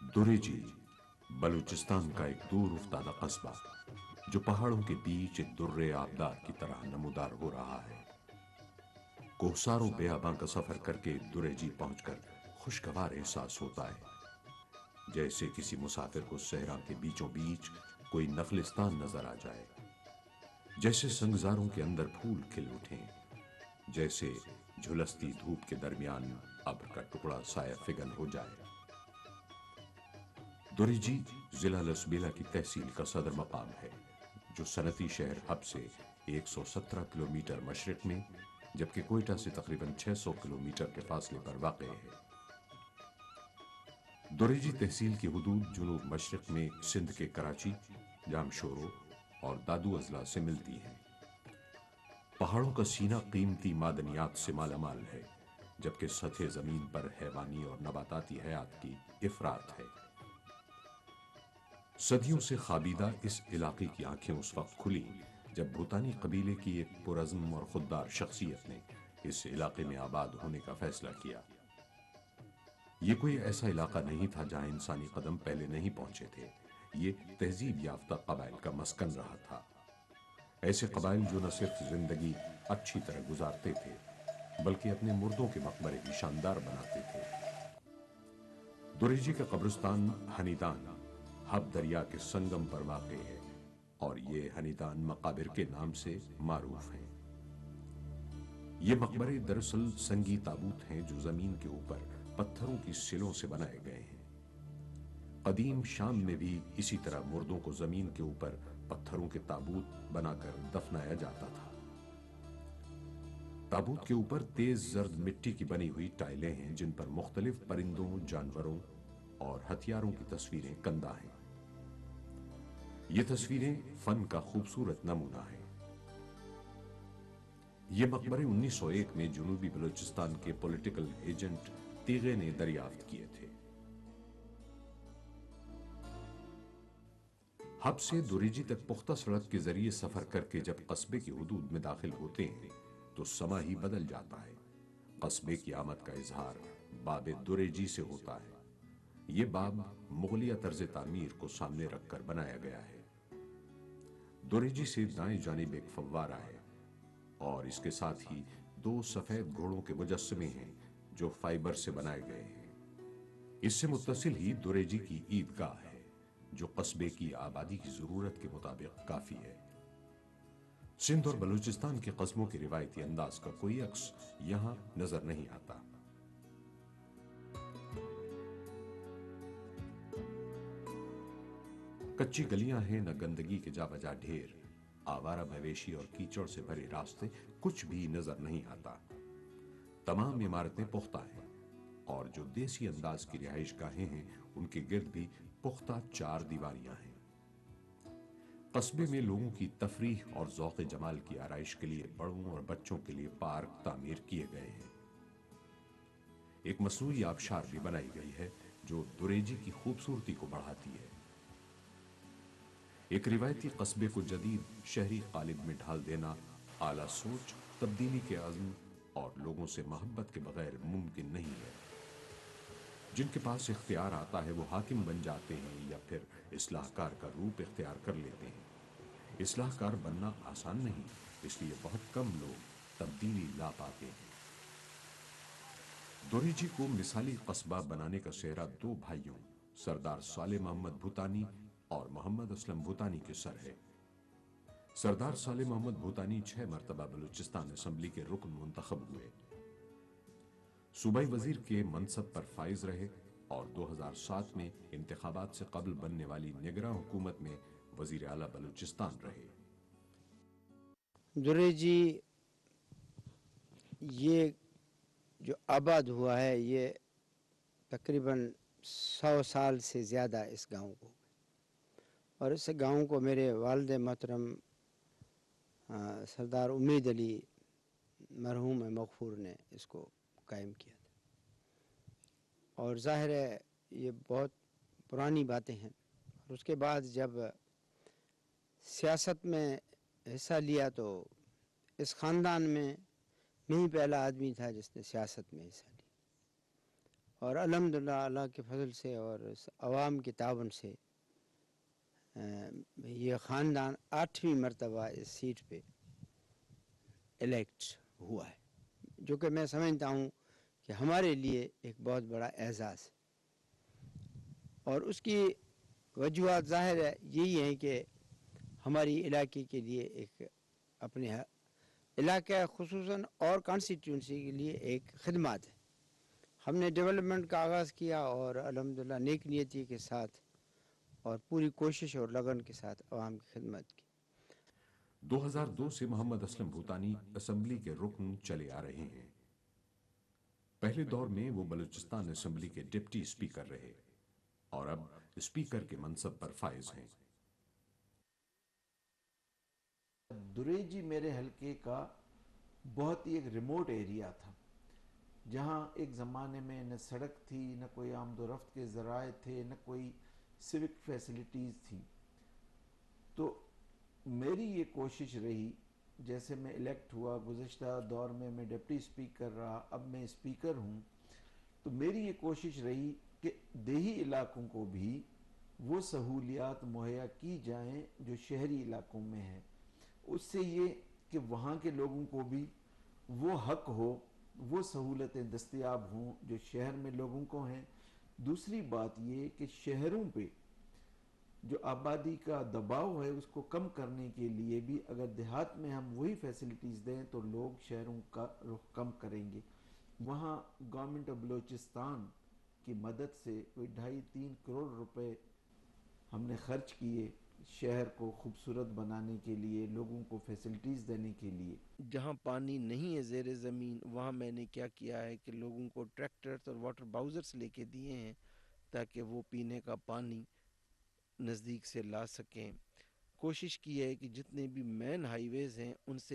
दुरेजी बलूचिस्तान का एक दूर उफ्तादा कस्बा जो पहाड़ों के बीच एक दुर्रे आबदार की तरह नमूदार हो रहा है। कोहसारों बेआबां का सफर करके दुरेजी पहुंचकर खुशगवार एहसास होता है, जैसे किसी मुसाफिर को सहरा के बीचों बीच कोई नखलिस्तान नजर आ जाए, जैसे संगजारों के अंदर फूल खिल उठें, जैसे झुलसती धूप के दरमियान अब्र का टुकड़ा साया फिगन हो जाए। दुरेजी जिला लसबेला की तहसील का सदर मकाम है, जो सनती शहर हब से 117 किलोमीटर मशरिक में जबकि कोयटा से तकरीबन 600 किलोमीटर के फासले पर वाक़ है। दुरेजी तहसील की हुदूद जुनूब मशरिक में सिंध के कराची, जामशोरो और दादू अजला से मिलती हैं। पहाड़ों का सीना कीमती मादनियात से मालामाल है, जबकि सतह जमीन पर हैवानी और नबाताती हयात की इफरात है। सदियों से खाबीदा इस इलाके की आंखें उस वक्त खुली जब भूतानी कबीले की एक पुरज़्म और खुददार शख्सियत ने इस इलाके में आबाद होने का फैसला किया। ये कोई ऐसा इलाका नहीं था जहां इंसानी कदम पहले नहीं पहुंचे थे। ये तहजीब याफ्ता कबाइल का मस्कन रहा था। ऐसे कबाइल जो न सिर्फ जिंदगी अच्छी तरह गुजारते थे बल्कि अपने मुर्दों के मकबरे भी शानदार बनाते थे। दुरेजी का कब्रिस्तान हनीदान हब दरिया के संगम पर वाक़ है और ये हनीदान मकाबिर के नाम से मारूफ हैं। ये मकबरे दरअसल संगी ताबूत हैं जो जमीन के ऊपर पत्थरों की सिलों से बनाए गए हैं। कदीम शाम में भी इसी तरह मुर्दों को जमीन के ऊपर पत्थरों के ताबूत बनाकर दफनाया जाता था। ताबूत के ऊपर तेज जर्द मिट्टी की बनी हुई टाइलें हैं जिन पर मुख्तलिफ परिंदों, जानवरों और हथियारों की तस्वीरें कंदा हैं। ये तस्वीरें फन का खूबसूरत नमूना है। ये मकबरे 1901 में जनूबी बलूचिस्तान के पॉलिटिकल एजेंट तीगे ने दरियाफ्त किए थे। हब से दुरेजी तक पुख्ता सड़क के जरिए सफर करके जब कस्बे की हुदूद में दाखिल होते हैं तो समा ही बदल जाता है। कस्बे की आमद का इजहार बाब दुरेजी से होता है। ये बाब मुगलिया तर्ज तामीर को सामने रखकर बनाया गया है। दुरेजी से दाएं जानिब एक फव्वारा है और इसके साथ ही 2 सफेद घोड़ों के मुजस्समे हैं जो फाइबर से बनाए गए हैं। इससे मुत्तसिल ही दुरेजी की ईदगाह है जो कस्बे की आबादी की जरूरत के मुताबिक काफी है। सिंध और बलूचिस्तान के कस्बों के रिवायती अंदाज का कोई अक्स यहां नजर नहीं आता। कच्ची गलियां हैं, न गंदगी के जा बजा ढेर, आवारा मवेशी और कीचड़ से भरे रास्ते, कुछ भी नजर नहीं आता। तमाम इमारतें पुख्ता हैं और जो देसी अंदाज की रिहाइश गाहें हैं उनके गिर्द भी पुख्ता 4 दीवारियां हैं। कस्बे में लोगों की तफरीह और ज़ौक़ जमाल की आराइश के लिए बड़ों और बच्चों के लिए पार्क तामीर किए गए हैं। एक मसनूई आबशार भी बनाई गई है जो दुरेजी की खूबसूरती को बढ़ाती है। एक रिवायती कस्बे को जदीद शहरी कालिब में ढाल देना आला सोच, तब्दीली के अज़्म और लोगों से मोहब्बत के बगैर मुमकिन नहीं है। जिनके पास इख्तियार आता है वो हाकिम बन जाते हैं या फिर इस्लाहकार का रूप इख्तियार कर लेते हैं। इस्लाहकार बनना आसान नहीं, इसलिए बहुत कम लोग तब्दीली ला पाते हैं। दुरेजी को मिसाली कस्बा बनाने का सेहरा 2 भाइयों सरदार साले मोहम्मद भूतानी और मोहम्मद असलम भूतानी के सर है। सरदार साले मोहम्मद भूतानी 6 मरतबा बलूचिस्तान असेंबली के रुकन मुंतखब हुए, सूबाई वजीर के मनसब पर फाइज रहे और 2007 में इंतखाबात से कबल बनने वाली निगरां हुकूमत में वजीर आला बलूचिस्तान रहे। दुरेजी ये जो आबाद हुआ है ये तकरीबन 100 साल से ज़्यादा इस गांव को, और इस गांव को मेरे वालिद मोहतरम सरदार उम्मीद अली मरहूम मग़फ़ूर ने इसको कायम किया था। और ज़ाहिर है ये बहुत पुरानी बातें हैं। और उसके बाद जब सियासत में हिस्सा लिया तो इस ख़ानदान में मैं ही पहला आदमी था जिसने सियासत में हिस्सा लिया। اور الحمدللہ اللہ کے فضل سے اور عوام کے تعاون سے یہ خاندان 8ویں مرتبہ اس سیٹ پہ الیکٹ ہوا ہے، جو کہ میں سمجھتا ہوں کہ ہمارے لیے ایک بہت بڑا اعزاز ہے۔ اور اس کی وجوہات ظاہر ہے یہی ہیں کہ ہماری علاقے کے لیے ایک اپنے علاقہ خصوصاً اور کانسٹیٹیونسی کے لیے ایک خدمات ہے۔ ہم نے ڈیولپمنٹ کا آغاز کیا اور الحمدللہ نیک نیتی کے ساتھ اور پوری کوشش اور لگن کے ساتھ عوام کی خدمت کی۔ 2002 سے محمد اسلم بھوتانی اسمبلی کے رکن چلے آ رہے ہیں۔ پہلے دور میں وہ بلوچستان اسمبلی کے ڈپٹی اسپیکر رہے اور اب اسپیکر کے منصب پر فائز ہیں۔ دریجی میرے حلقے کا بہت ہی ایک ریموٹ ایریا تھا، جہاں ایک زمانے میں نہ سڑک تھی، نہ کوئی آمد و رفت کے ذرائع تھے، نہ کوئی سوک فیسلٹیز تھی۔ تو میری یہ کوشش رہی، جیسے میں الیکٹ ہوا، گزشتہ دور میں ڈپٹی اسپیکر رہا، اب میں اسپیکر ہوں، تو میری یہ کوشش رہی کہ دیہی علاقوں کو بھی وہ سہولیات مہیا کی جائیں جو شہری علاقوں میں ہیں۔ اس سے یہ کہ وہاں کے لوگوں کو بھی وہ حق ہو، وہ سہولتیں دستیاب ہوں جو شہر میں لوگوں کو ہیں۔ دوسری بات یہ کہ شہروں پہ جو آبادی کا دباؤ ہے اس کو کم کرنے کے لیے بھی اگر دیہات میں ہم وہی فیسلٹیز دیں تو لوگ شہروں کا رخ کم کریں گے۔ وہاں گورنمنٹ آف بلوچستان کی مدد سے کوئی 2.5-3 کروڑ روپے ہم نے خرچ کیے شہر کو خوبصورت بنانے کے لیے، لوگوں کو فیسلٹیز دینے کے لیے۔ جہاں پانی نہیں ہے زیر زمین، وہاں میں نے کیا کیا ہے کہ لوگوں کو ٹریکٹرز اور واٹر باؤزرز لے کے دیے ہیں تاکہ وہ پینے کا پانی نزدیک سے لا سکیں۔ کوشش کی ہے کہ جتنے بھی مین ہائی ویز ہیں ان سے